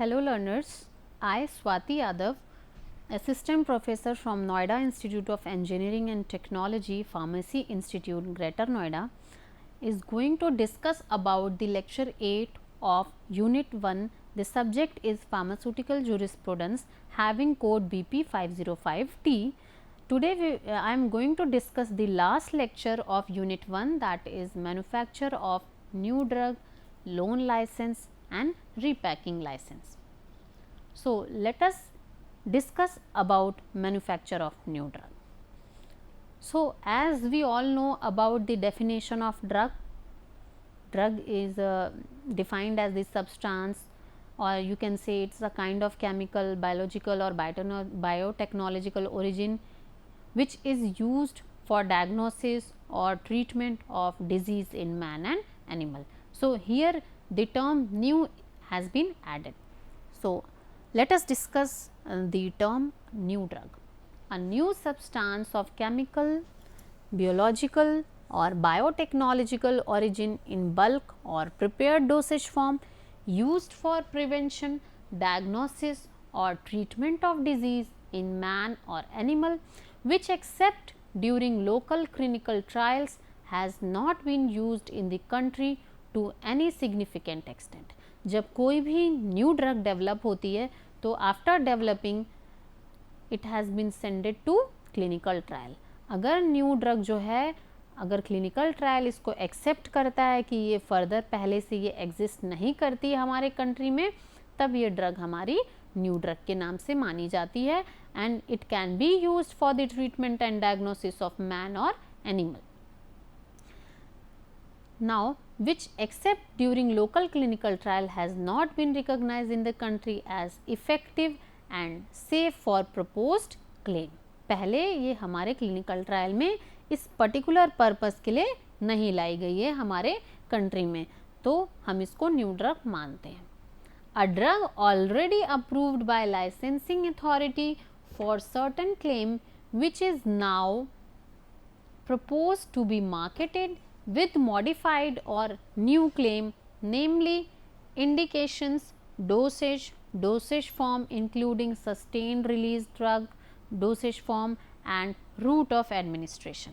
Hello learners, I Swati Yadav, Assistant Professor from Noida Institute of Engineering and Technology, Pharmacy Institute, Greater Noida, is going to discuss about the lecture 8 of Unit 1. The subject is Pharmaceutical Jurisprudence having code BP 505T. Today I am going to discuss the last lecture of Unit 1, that is manufacture of new drug, loan license and repacking license. So, let us discuss about manufacture of new drug. So, as we all know about the definition of drug, drug is defined as the substance, or you can say it is a kind of chemical, biological or biotechnological origin which is used for diagnosis or treatment of disease in man and animal. So, here the term new has been added. So, let us discuss the term new drug. A new substance of chemical, biological or biotechnological origin in bulk or prepared dosage form used for prevention, diagnosis or treatment of disease in man or animal, which except during local clinical trials has not been used in the country to any significant extent. जब कोई भी new drug develop होती है तो after developing it has been sended to clinical trial. अगर new drug जो है, अगर क्लिनिकल ट्रायल इसको एक्सेप्ट करता है कि ये फर्दर पहले से ये एग्जिस्ट नहीं करती है हमारे कंट्री में, तब ये ड्रग हमारी न्यू ड्रग के नाम से मानी जाती है and it can be used for the treatment and diagnosis of man और animal. Now, which except during local clinical trial has not been recognized in the country as effective and safe for proposed claim. पहले ये हमारे clinical trial में इस particular purpose के लिए नहीं लाई गई है हमारे country में, तो हम इसको new drug मानते हैं. A drug already approved by licensing authority for certain claim which is now proposed to be marketed with modified or new claim, namely indications, dosage, dosage form including sustained release drug, dosage form and route of administration.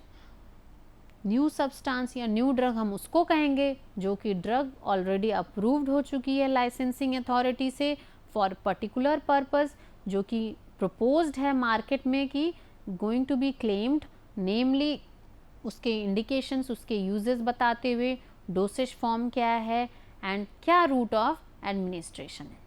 New substance या new drug हम उसको कहेंगे जो कि drug already approved हो चुकी है licensing authority से फॉर पर्टिकुलर पर्पस, जो कि प्रपोज्ड है मार्केट में कि गोइंग टू बी क्लेम्ड, नेमली उसके इंडिकेशंस, उसके यूजेस बताते हुए, डोसेज फॉर्म क्या है एंड क्या रूट ऑफ एडमिनिस्ट्रेशन है.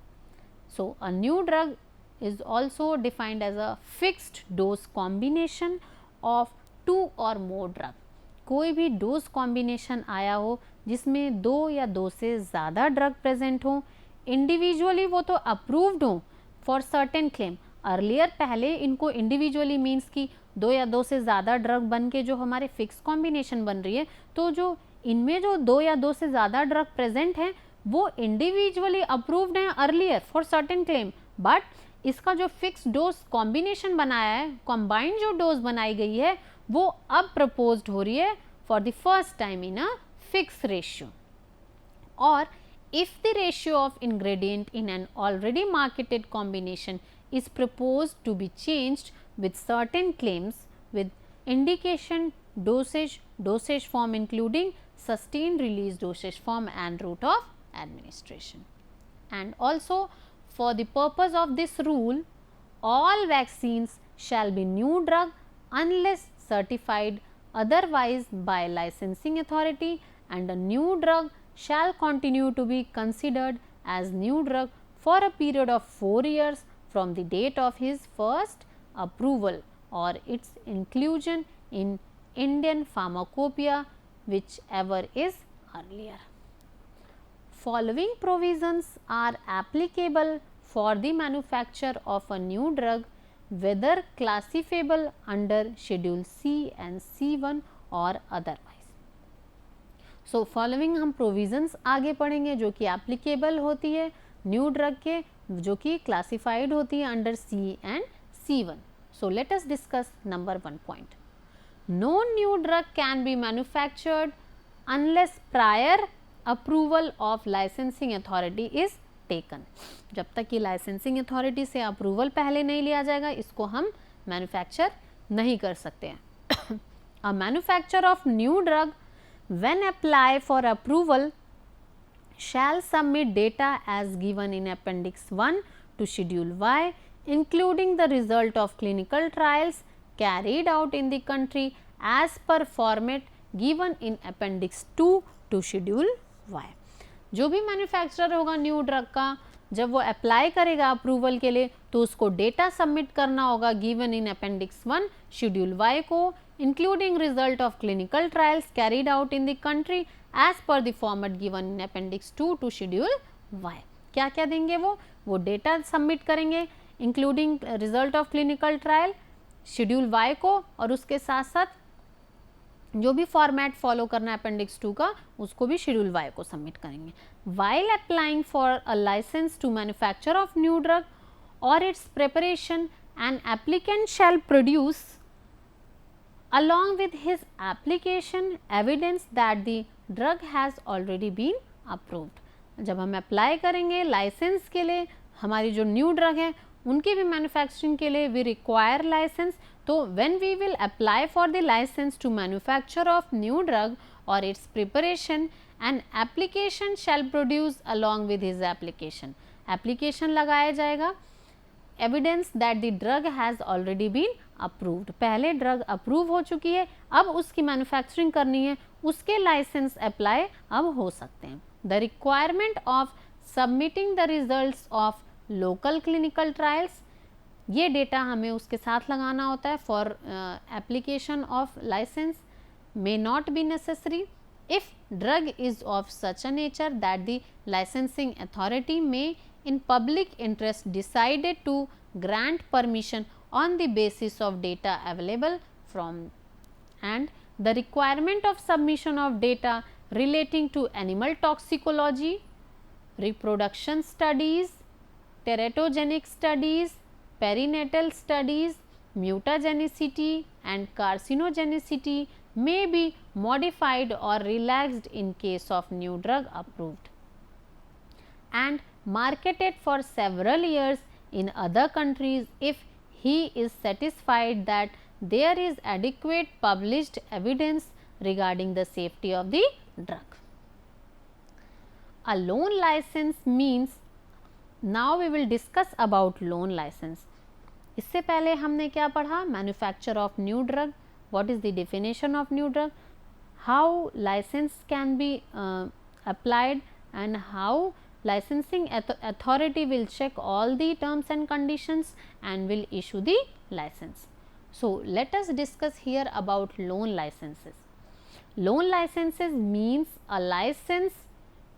So a new drug is also defined as a fixed dose combination of 2 or more drug. कोई भी डोज कॉम्बिनेशन आया हो जिसमें 2 या 2 से ज़्यादा ड्रग प्रेजेंट हो, इंडिविजुअली वो तो अप्रूव्ड हो फॉर सर्टेन क्लेम. अर्लियर पहले इनको इंडिविजुअली मीन्स की 2 या 2 से ज़्यादा ड्रग बन के जो हमारे फिक्स कॉम्बिनेशन बन रही है, तो जो इनमें जो 2 या 2 से ज़्यादा ड्रग प्रेजेंट हैं वो इंडिविजुअली अप्रूव्ड हैं earlier for certain claim, but इसका जो फिक्स डोज कॉम्बिनेशन बनाया है, कॉम्बाइंड जो डोज बनाई गई है, वो अब प्रपोज्ड हो रही है for the first time in a fix ratio. और if the ratio of ingredient in an already marketed combination is proposed to be changed with certain claims with indication, dosage, dosage form including sustained release dosage form and route of administration. And also for the purpose of this rule, all vaccines shall be new drug unless certified otherwise by licensing authority, and a new drug shall continue to be considered as new drug for a period of 4 years from the date of his first approval or its inclusion in Indian Pharmacopoeia, whichever is earlier. Following provisions are applicable for the manufacture of a new drug, whether classifiable under Schedule C and C1 or otherwise. So following हम provisions आगे पढ़ेंगे जो कि applicable होती है new drug के, जो कि क्लासिफाइड होती है under C and C1. So let us discuss number 1 point. No new drug can be manufactured unless prior approval of licensing authority is taken. जब तक कि लाइसेंसिंग अथॉरिटी से अप्रूवल पहले नहीं लिया जाएगा, इसको हम मैन्युफैक्चर नहीं कर सकते हैं. A manufacturer of new drug when apply for approval shall submit data as given in Appendix 1 to Schedule Y, including the result of clinical trials carried out in the country as per format given in Appendix 2 to Schedule Y. जो भी manufacturer होगा new drug का, जब वो apply करेगा approval के लिए तो उसको डेटा सबमिट करना होगा given in appendix 1 schedule Y को, including result of clinical trials carried out in the country as per the format given in appendix 2 to schedule Y. क्या क्या देंगे वो डेटा सबमिट करेंगे including result of clinical trial schedule Y को, और उसके साथ साथ जो भी फॉर्मेट फॉलो करना है अपेंडिक्स 2 का उसको भी शेड्यूल वाई को सबमिट करेंगे. While applying for a licence to manufacture of new drug और its preparation an applicant shall produce along with his application evidence that the drug has already been approved. जब हम apply करेंगे licence के लिए, हमारी जो new drug है उनकी भी मैन्युफैक्चरिंग के लिए वी रिक्वायर लाइसेंस. तो when we will apply for the licence to manufacture of new drug और its preparation and application shall produce along with his application. Application लगाया जाएगा evidence that the drug has already been approved. पहले drug approve हो चुकी है, अब उसकी manufacturing करनी है, उसके लाइसेंस अप्लाई अब हो सकते हैं. The requirement of submitting the results of local clinical trials, ये डेटा हमें उसके साथ लगाना होता है for application of licence may not be necessary if drug is of such a nature that the licensing authority may in public interest decided to grant permission on the basis of data available from, and the requirement of submission of data relating to animal toxicology, reproduction studies, teratogenic studies, perinatal studies, mutagenicity and carcinogenicity may be modified or relaxed in case of new drug approved and marketed for several years in other countries if he is satisfied that there is adequate published evidence regarding the safety of the drug. A loan license means, now we will discuss about loan license. इससे पहले हमने क्या पढ़ा? Manufacture of new drug, what is the definition of new drug, how license can be applied and how licensing authority will check all the terms and conditions and will issue the license. So let us discuss here about loan licenses. Loan licenses means a license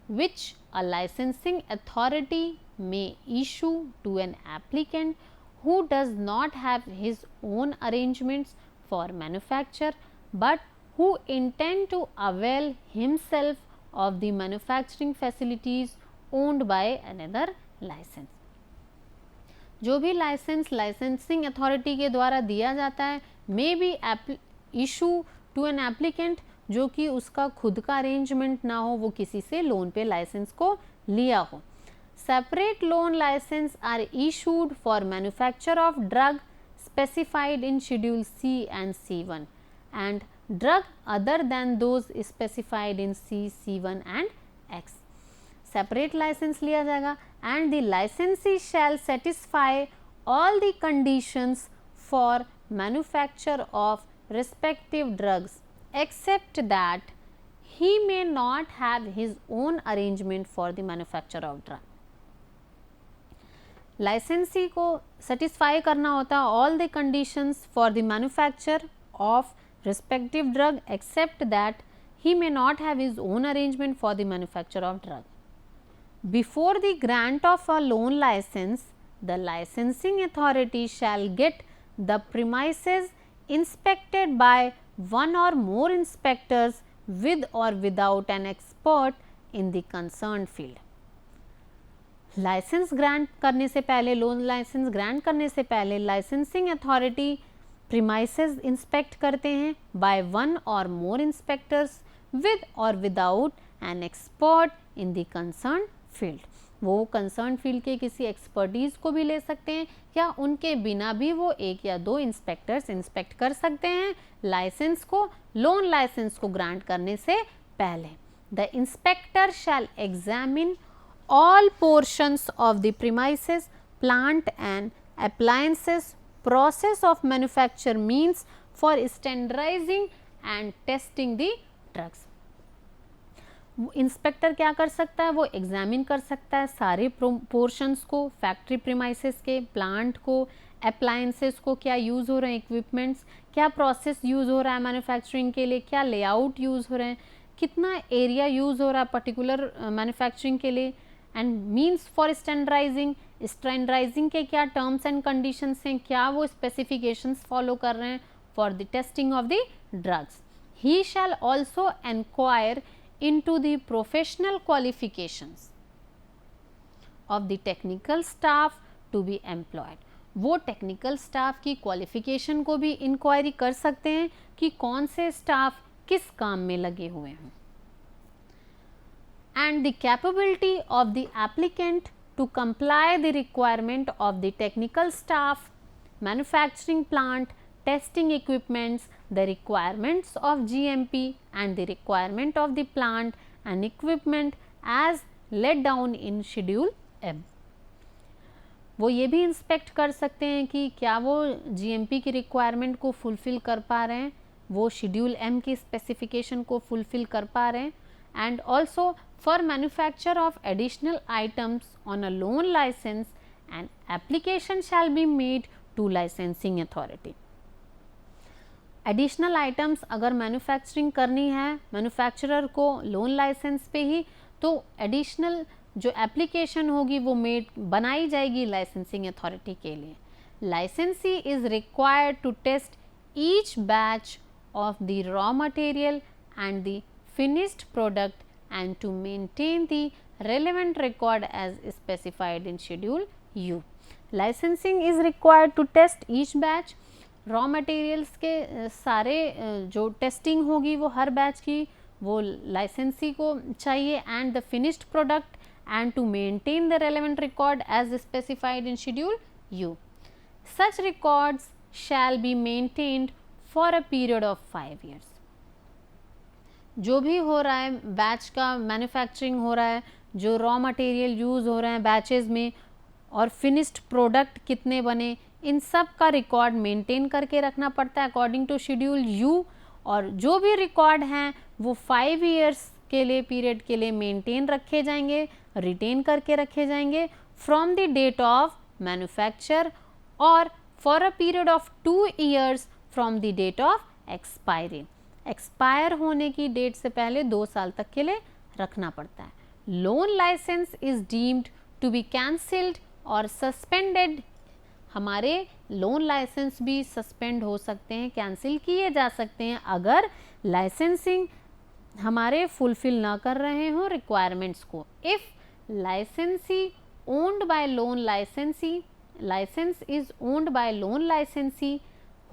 which a licensing authority may issue to an applicant who does not have his own arrangements for manufacture but who intend to avail himself of the manufacturing facilities owned by another license. जो भी licence licensing authority के द्वारा दिया जाता है may be issue to an applicant जो कि उसका खुद का अरेंजमेंट ना हो, वो किसी से लोन पे लाइसेंस को लिया हो. Separate loan licence are issued for manufacture of drug specified in schedule C and C1 and drug other than those specified in C, C1 and X. Separate licence लिया जाएगा and the licensee shall satisfy all the conditions for manufacture of respective drugs except that he may not have his own arrangement for the manufacture of drug. Licensee को satisfy करना होता है all the conditions for the manufacture of respective drug except that he may not have his own arrangement for the manufacture of drug. Before the grant of a loan license, the licensing authority shall get the premises inspected by one or more inspectors with or without an expert in the concerned field. Licence grant करने से पहले, loan licence grant करने से पहले licensing authority premises inspect करते हैं by one और मोर inspectors with or without an expert in the concerned field. वो कंसर्न फील्ड के किसी एक्सपर्टीज़ को भी ले सकते हैं, या उनके बिना भी वो 1 या 2 इंस्पेक्टर्स इंस्पेक्ट कर सकते हैं लाइसेंस को, लोन लाइसेंस को ग्रांट करने से पहले। The inspector shall examine all portions of the premises, plant and appliances, process of manufacture means for standardizing and testing the drugs. Inspector क्या कर सकता है, वो एग्जामिन कर सकता है सारे पोर्शंस को, फैक्ट्री प्रीमाइसेस के, प्लांट को, अप्लायंसेस को, क्या यूज़ हो रहे हैं इक्विपमेंट्स, क्या प्रोसेस यूज़ हो रहा है मैन्युफैक्चरिंग के लिए, क्या लेआउट यूज़ हो रहे हैं, कितना एरिया यूज़ हो रहा है पर्टिकुलर मैन्युफैक्चरिंग के लिए, and means for standardising, standardising के क्या टर्म्स एंड कंडीशंस हैं, क्या वो स्पेसिफिकेशंस फॉलो कर रहे हैं for the testing of the drugs. He shall also enquire into the professional qualifications of the technical staff to be employed. वो technical staff की क्वालिफिकेशन को भी इंक्वायरी कर सकते हैं कि कौन से स्टाफ किस काम में लगे हुए हैं. And the capability of the applicant to comply the requirement of the technical staff, manufacturing plant, testing equipments, the requirements of GMP and the requirement of the plant and equipment as laid down in Schedule M. वो ये भी inspect कर सकते हैं कि क्या वो GMP की रिक्वायरमेंट को फुलफिल कर पा रहे हैं, वो शेड्यूल M की स्पेसिफिकेशन को फुलफिल कर पा रहे हैं, and also for manufacture of additional items on a loan licence and application shall be made to licensing authority. Additional items अगर मैन्युफैक्चरिंग करनी है मैन्युफैक्चरर को लोन लाइसेंस पे ही, तो एडिशनल जो एप्लीकेशन होगी वो बनाई जाएगी लाइसेंसिंग अथॉरिटी के लिए. Licensee is required to test each batch of the raw material and the finished product and to maintain the relevant record as specified in Schedule U. Licensing is required to test each batch. Raw materials के सारे जो testing होगी वो हर batch की वो licensee को चाहिए, and the finished product and to maintain the relevant record as specified in schedule U. Such records shall be maintained for a period of 5 years. जो भी हो रहा है बैच का मैन्युफैक्चरिंग हो रहा है, जो रॉ मटेरियल यूज़ हो रहे हैं बैचेस में, और फिनिश्ड प्रोडक्ट कितने बने, इन सब का रिकॉर्ड मेंटेन करके रखना पड़ता है अकॉर्डिंग टू शेड्यूल यू. और जो भी रिकॉर्ड हैं वो 5 years के लिए पीरियड के लिए मेंटेन रखे जाएंगे, रिटेन करके रखे जाएंगे from the date of manufacture और for a period of 2 years from the date of expiry. Expire होने की डेट से पहले 2 साल तक के लिए रखना पड़ता है. Loan licence is deemed to be cancelled और सस्पेंडेड. हमारे लोन लाइसेंस भी सस्पेंड हो सकते हैं, कैंसिल किए जा सकते हैं अगर लाइसेंसिंग हमारे फुलफिल ना कर रहे हों रिक्वायरमेंट्स को. If licensee owned by loan licensee, licence is owned by loan licensee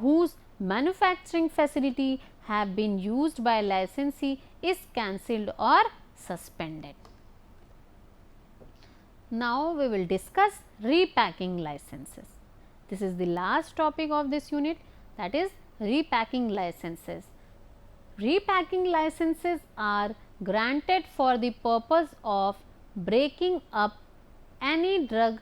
whose manufacturing facility have been used by licensee is cancelled or suspended. Now we will discuss repacking licenses. This is the last topic of this unit, that is repacking licenses. Repacking licenses are granted for the purpose of breaking up any drug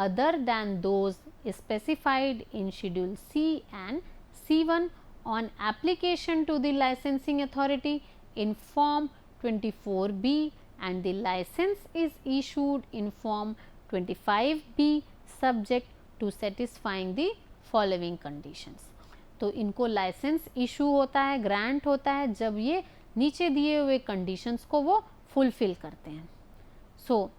other than those specified in Schedule C and C1 on application to the licensing authority in Form 24B, and the license is issued in Form 25B subject to satisfying the following conditions. तो इनको license issue होता है, grant होता है जब ये नीचे दिए हुए कंडीशंस को वो फुलफिल करते हैं. सो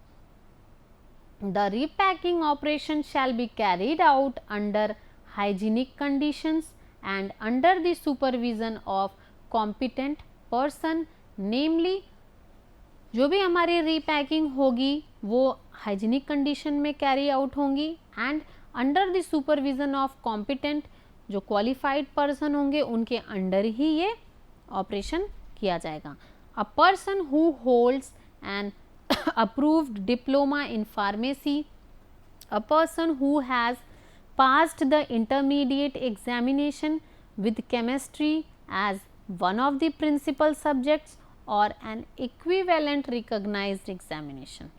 the repacking operation shall be carried out under hygienic conditions and under the supervision of competent person, namely जो भी हमारी रीपैकिंग होगी वो हाइजीनिक कंडीशन में कैरी आउट होंगी and under the supervision of competent, जो क्वालिफाइड पर्सन होंगे उनके अंडर ही ये ऑपरेशन किया जाएगा. A person who holds N approved diploma in pharmacy, a person who has passed the intermediate examination with chemistry as one of the principal subjects or an equivalent recognized examination.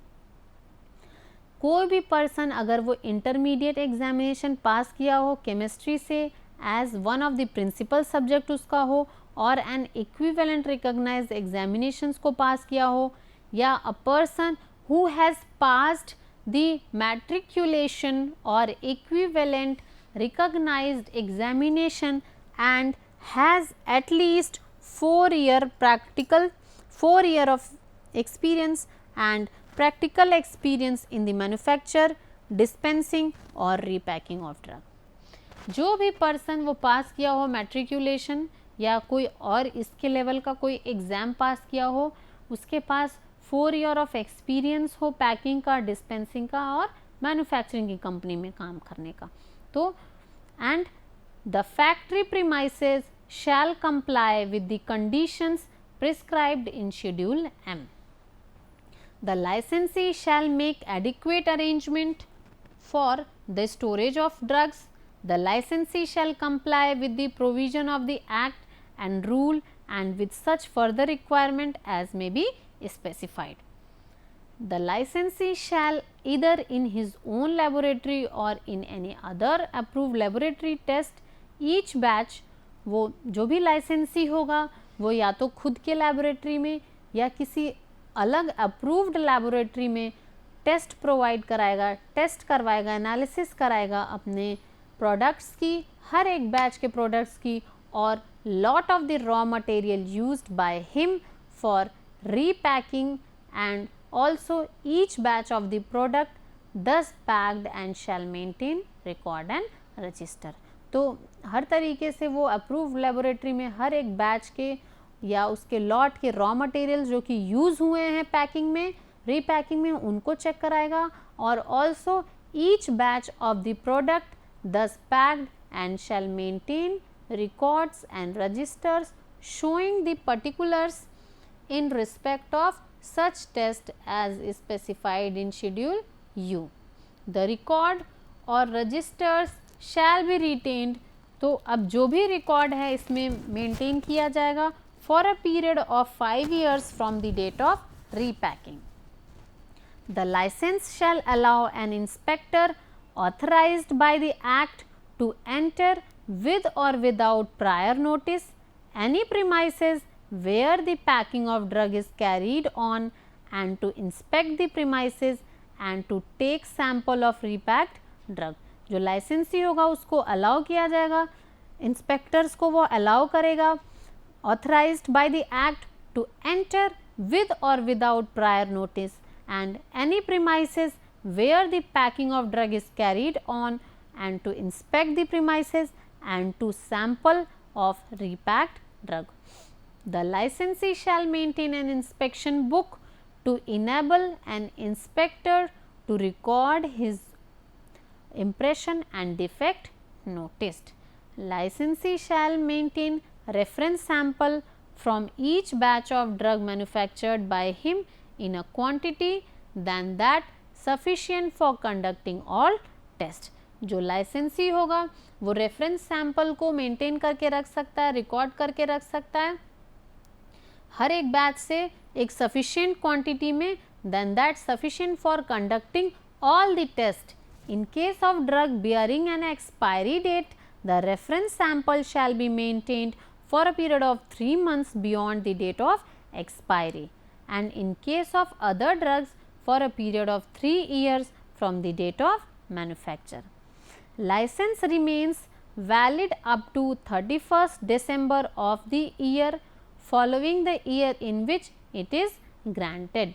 कोई भी person अगर वो intermediate examination पास किया हो chemistry से as one of the principal subject उसका हो और एन इक्विवेलेंट रिकॉग्नाइज्ड एग्जामिनेशंस को पास किया हो, या a person who has passed the matriculation और equivalent recognized examination and has at least 4 year of experience and practical experience in the manufacture, dispensing और repacking of drug. जो भी person वो पास किया हो मैट्रिकुलेशन या कोई और इसके लेवल का कोई एग्ज़ाम पास किया हो, उसके पास 4 year ऑफ एक्सपीरियंस हो पैकिंग का, डिस्पेंसिंग का और मैन्युफैक्चरिंग की कंपनी में काम करने का, तो and the factory premises shall comply with the conditions prescribed in Schedule M. The licensee shall make adequate arrangement for the storage of drugs. The licensee shall comply with the provision of the Act and rule and with such further requirement as may be specified. The licensee shall either in his own laboratory or in any other approved laboratory test each batch, वो जो भी लाइसेंसी होगा वो या तो खुद के लैबोरेटरी में या किसी अलग अप्रूव्ड लैबोरेटरी में टेस्ट प्रोवाइड कराएगा, टेस्ट करवाएगा, एनालिसिस कराएगा अपने प्रोडक्ट्स की, हर एक बैच के प्रोडक्ट्स की, और lot of the raw material used by him for repacking and also each batch of the product thus packed and shall maintain record and register. तो हर तरीके से वो अप्रूव लेबोरेटरी में हर एक बैच के या उसके लॉट के रॉ मटेरियल्स जो कि यूज़ हुए हैं पैकिंग में, रीपैकिंग में, उनको चेक कराएगा, और also each batch of the product thus packed and shall maintain records and registers showing the particulars in respect of such test as specified in Schedule U. The record और registers shall be retained. तो अब जो भी record है इसमें maintain किया जाएगा for a period of 5 years from the date of repacking. The license shall allow an inspector authorized by the Act to enter with or without prior notice any premises where the packing of drug is carried on and to inspect the premises and to take sample of repacked drug. जो लाइसेंसी होगा उसको allow किया जाएगा, inspectors को वो allow करेगा, authorized by the Act to enter with or without prior notice and any premises where the packing of drug is carried on and to inspect the premises and to sample of repacked drug. The licensee shall maintain an inspection book to enable an inspector to record his impression and defect noticed. Licensee shall maintain reference sample from each batch of drug manufactured by him in a quantity than that sufficient for conducting all test. जो लाइसेंसी होगा वो reference sample को maintain करके रख सकता है, record करके रख सकता है हर एक बैच से एक सफिशिएंट क्वांटिटी में, then that sufficient for conducting all the test. In case of drug bearing an expiry date, the reference sample shall be maintained for a period of 3 months beyond the date of expiry, and in case of other drugs for a period of 3 years from the date of manufacture. License remains valid up to 31st December of the year following the year in which it is granted.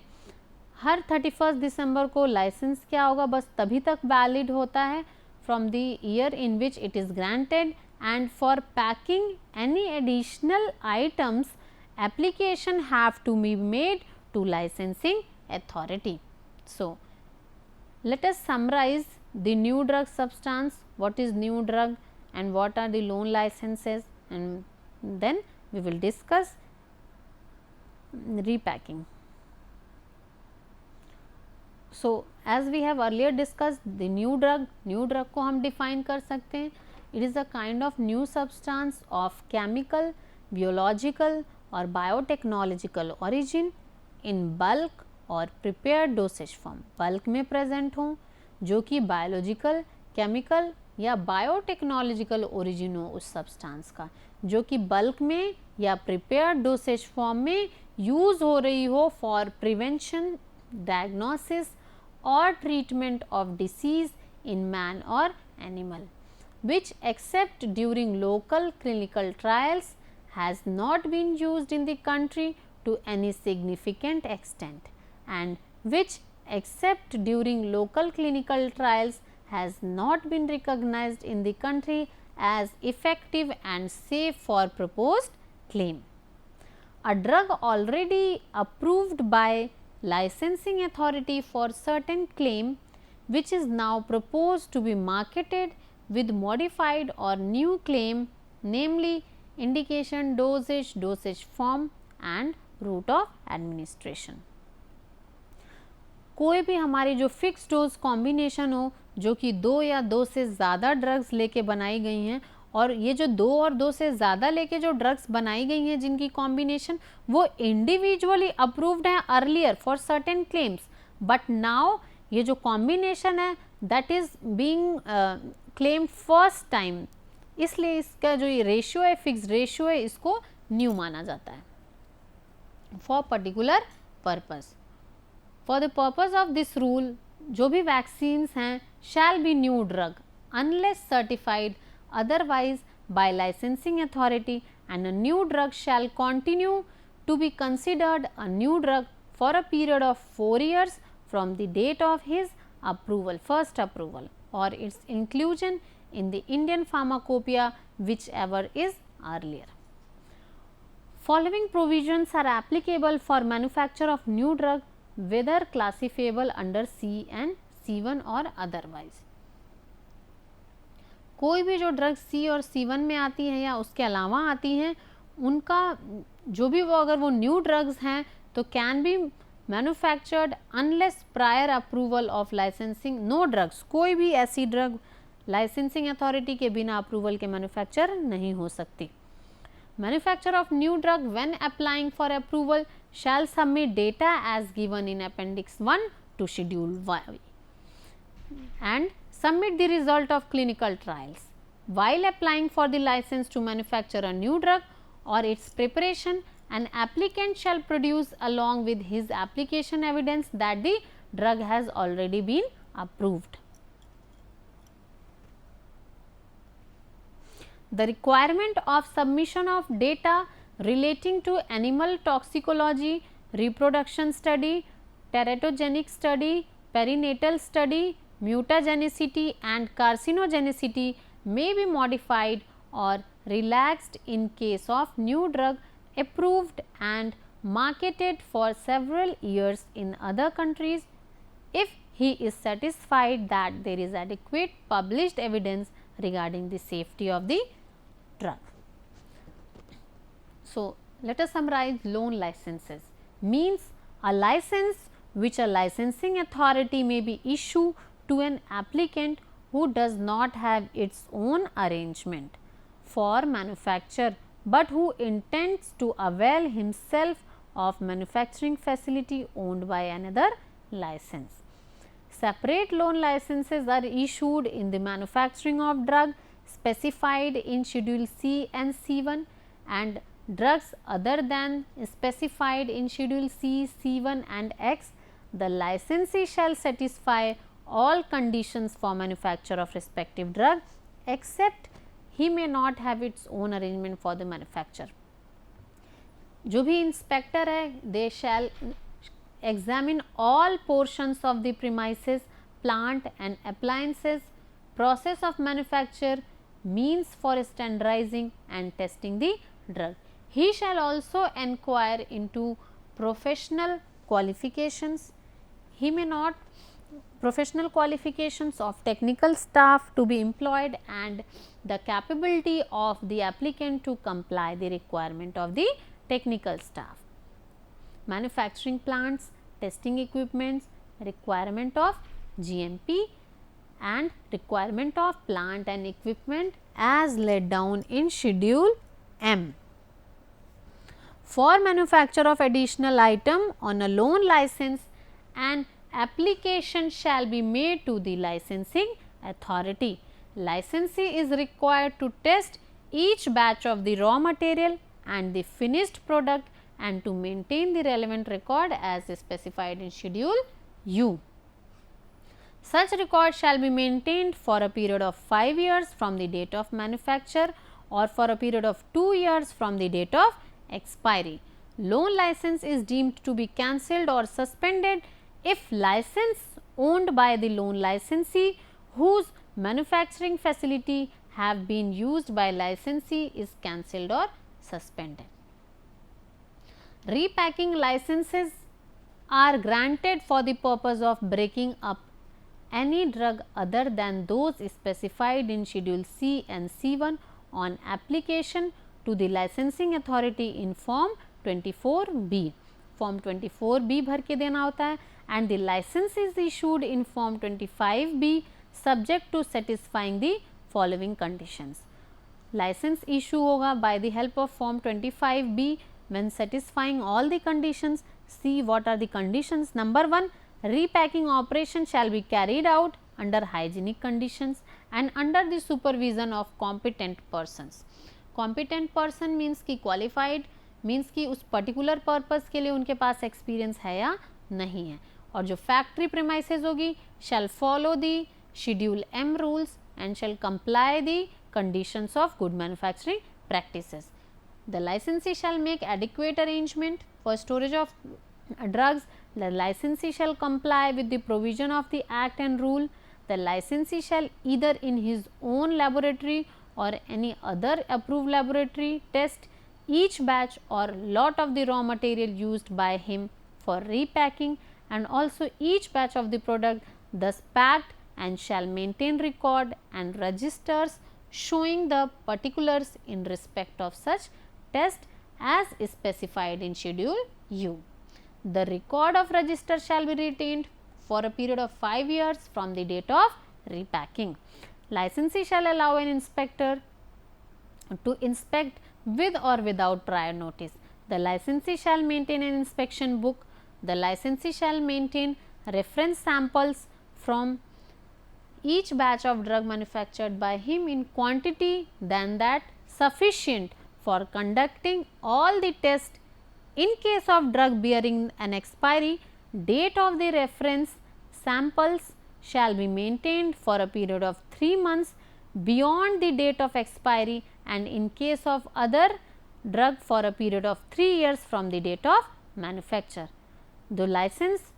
हर 31 दिसंबर को licence क्या होगा, बस तभी तक valid होता है from the year in which it is granted, and for packing any additional items application have to be made to licensing authority. So let us summarize the new drug substance, what is new drug and what are the loan licenses, and then we will discuss repacking. So as we have earlier discussed the new drug को हम define कर सकते हैं. It is a kind of new substance of chemical, biological और biotechnological origin in bulk और prepared dosage form. Bulk में present हों, जो कि बायोलॉजिकल, केमिकल या बायोटेक्नोलॉजिकल ओरिजिन हो उस सब्सटेंस का, जो कि बल्क में या प्रिपेयर्ड डोसेज फॉर्म में यूज़ हो रही हो for prevention, diagnosis or treatment of disease in man or animal, which except during local clinical trials has not been used in the country to any significant extent, and which except during local clinical trials has not been recognized in the country as effective and safe for proposed claim. A drug already approved by licensing authority for certain claim which is now proposed to be marketed with modified or new claim, namely indication, dosage form and route of administration. कोई भी हमारी जो fix dose combination हो, जो कि 2 या 2 से ज़्यादा ड्रग्स लेके बनाई गई हैं, और ये जो 2 और 2 से ज़्यादा लेके जो ड्रग्स बनाई गई हैं जिनकी कॉम्बिनेशन, वो इंडिविजुअली अप्रूव्ड हैं earlier for certain claims, but now ये जो कॉम्बिनेशन है that is being claimed first time, इसलिए इसका जो ये रेशियो है, फिक्स रेशियो है, इसको न्यू माना जाता है for particular purpose. For the purpose of this rule, जो भी वैक्सीन्स हैं shall be new drug unless certified otherwise by licensing authority, and a new drug shall continue to be considered a new drug for a period of 4 years from the date of his approval, first approval, or its inclusion in the Indian Pharmacopoeia, whichever is earlier. Following provisions are applicable for manufacture of new drug, whether classifiable under C and C1 or otherwise. कोई भी जो drug सी और C1 में आती हैं या उसके अलावा आती हैं, उनका जो भी वो अगर वो न्यू ड्रग्स हैं तो can be manufactured unless prior approval of licensing. No drugs, कोई भी ऐसी ड्रग लाइसेंसिंग अथॉरिटी के बिना अप्रूवल के मैन्युफैक्चर नहीं हो सकती. Manufacture of new drug when applying for approval shall submit data as given in appendix 1 to schedule Y and submit the result of clinical trials. While applying for the license to manufacture a new drug or its preparation, an applicant shall produce along with his application evidence that the drug has already been approved. The requirement of submission of data relating to animal toxicology, reproduction study, teratogenic study, perinatal study, mutagenicity and carcinogenicity may be modified or relaxed in case of new drug approved and marketed for several years in other countries, if he is satisfied that there is adequate published evidence regarding the safety of the drug. So, let us summarize loan licenses. Means a license which a licensing authority may be issued to an applicant who does not have its own arrangement for manufacture, but who intends to avail himself of manufacturing facility owned by another license. Separate loan licenses are issued in the manufacturing of drug specified in Schedule C and C1, and drugs other than specified in Schedule C, C1 and X. The licensee shall satisfy all conditions for manufacture of respective drug, except he may not have its own arrangement for the manufacture. जो भी inspector है, they shall examine all portions of the premises, plant and appliances, process of manufacture, means for standardizing and testing the drug. He shall also inquire into professional qualifications. He may not professional qualifications of technical staff to be employed and the capability of the applicant to comply the requirement of the technical staff. Manufacturing plants, testing equipments, requirement of GMP and requirement of plant and equipment as laid down in Schedule M. For manufacture of additional item on a loan license, an application shall be made to the licensing authority. Licensee is required to test each batch of the raw material and the finished product and to maintain the relevant record as specified in Schedule U. Such record shall be maintained for a period of 5 years from the date of manufacture or for a period of 2 years from the date of expiry. Loan license is deemed to be cancelled or suspended if license owned by the loan licensee whose manufacturing facility have been used by licensee is cancelled or suspended. Repacking licenses are granted for the purpose of breaking up any drug other than those specified in Schedule C and C1 on application to the licensing authority in Form 24B. Form 24B भर के देना होता है and the license is issued in Form 25B subject to satisfying the following conditions. License issue होगा by the help of Form 25B when satisfying all the conditions. See what are the conditions. Number 1, repacking operation shall be carried out under hygienic conditions and under the supervision of competent persons. Competent person means कि qualified means कि उस particular purpose के लिए उनके पास experience है या नहीं है. और जो factory premises होगी shall follow the Schedule M rules and shall comply the conditions of good manufacturing practices. The licensee shall make adequate arrangement for storage of drugs. The licensee shall comply with the provision of the act and rule. The licensee shall either in his own laboratory or any other approved laboratory test each batch or lot of the raw material used by him for repacking and also each batch of the product thus packed and shall maintain record and registers showing the particulars in respect of such test as specified in Schedule U. The record of register shall be retained for a period of 5 years from the date of repacking. Licensee shall allow an inspector to inspect with or without prior notice. The licensee shall maintain an inspection book. The licensee shall maintain reference samples from each batch of drug manufactured by him in quantity than that sufficient for conducting all the tests. In case of drug bearing an expiry date of the reference samples shall be maintained for a period of 3 months beyond the date of expiry and in case of other drug for a period of 3 years from the date of manufacture. The license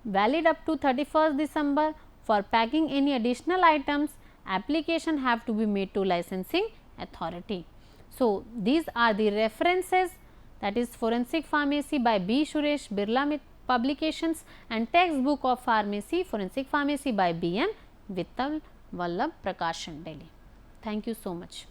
valid up to 31st December for packing any additional items, application have to be made to licensing authority. So, these are the references, that is Forensic Pharmacy by B. Suresh, Birla Publications, and Textbook of Pharmacy, Forensic Pharmacy by B. M. Vittal Vallabh Prakashan, Delhi. Thank you so much.